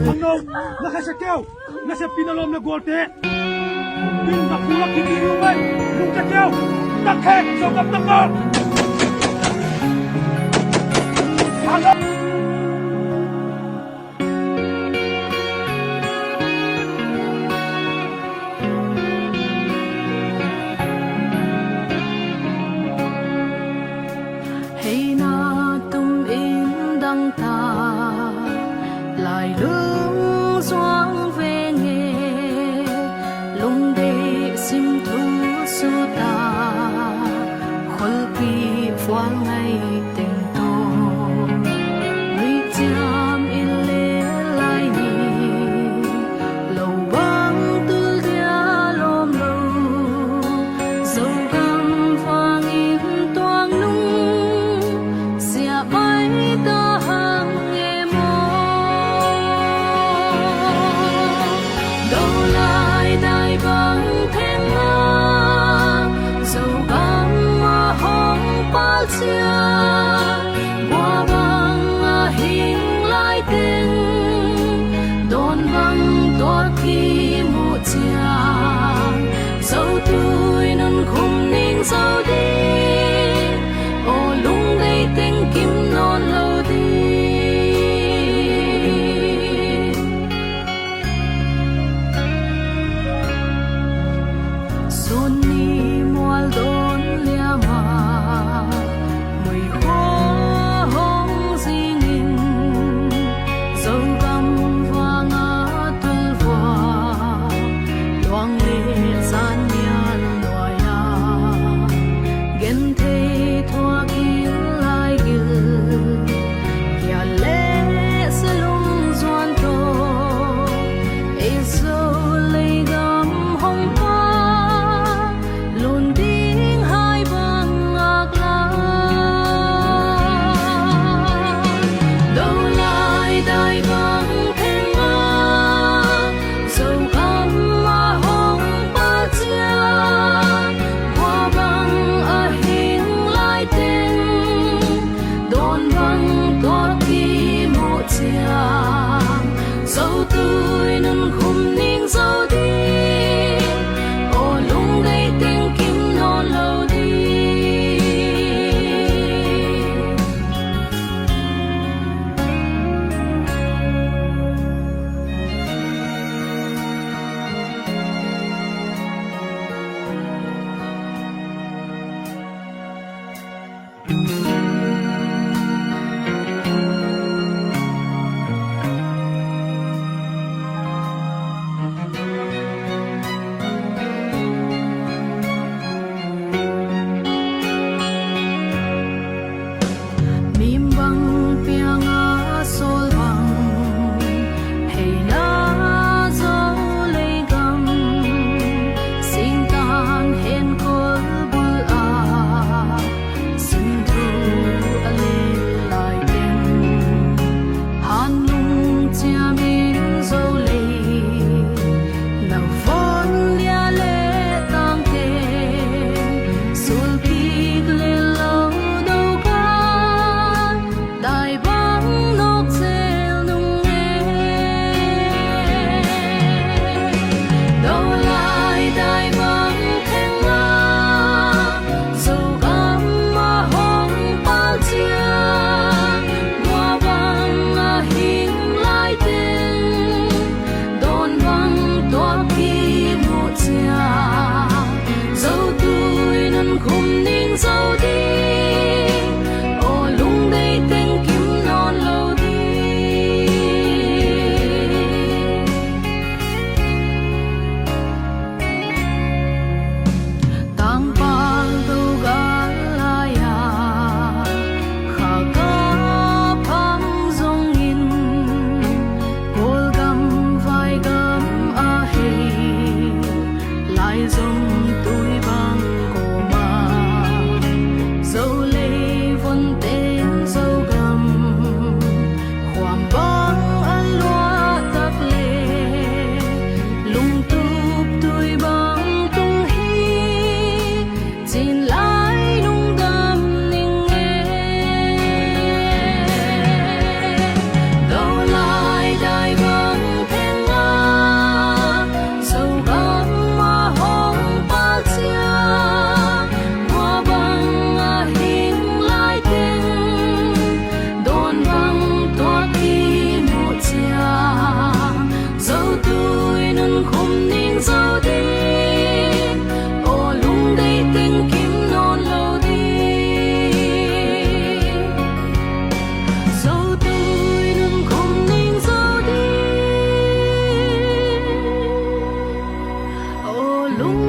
Ano, nakasakyaw, nasa pinalom na gote. Yung nakulak hindi rumay, yung sakyaw, takhe, sokap takar. Ano? Hay na tum in đăng ta lại lương xoang về nghề lung đê sim thu su ta khol pi phuang ngày tình tô mi cham in lê lại ni lâu băng tu dia lom lâu dâu cam phuang in toang nung sia bay ta hàng nghe mơ đâu lại đại băng thêm nga dâu băng mà hong pal chia hoa băng hình lại tên đồn băng toa khi mu chia dâu tui nun khum ning dâu đi ô lung đây tên kim non lâu đi xuân ni mual đón lia mà mùi hoa hong dinh in dâu găm vàng tul hoa loang lệ gian mian loài gen thế thoa gil lai gil ya le salung zuan to e so lei gam hong pa lun ding hai bang ak la đâu lại đại bang thêm nga dâu gam mà hong pa chia hoa bang hình lại tên đồn băng toa khi một chia dâu tươi nun khum ning dâu đi ô lung đây tên kim non lâu đi mim bang piang a sol bang hey na zo lei gam sing tan hen kol bul a sim thu a le lai ten han lung chia min zo lei na von lia le tang te sul pi le lo đâu ka đại băng nóc xêu nung nghe đâu lại đại băng thêm nga dâu gam mà hong pal chia hoa băng hình lại tên đồn băng toa khi một chia dâu tui nun khum ning dâu đi ô lung đây tên kim non lâu đi tang pal tu galaya kha ka phang zong in kol gam vai gam a hey lai zong tui bang ko ma lung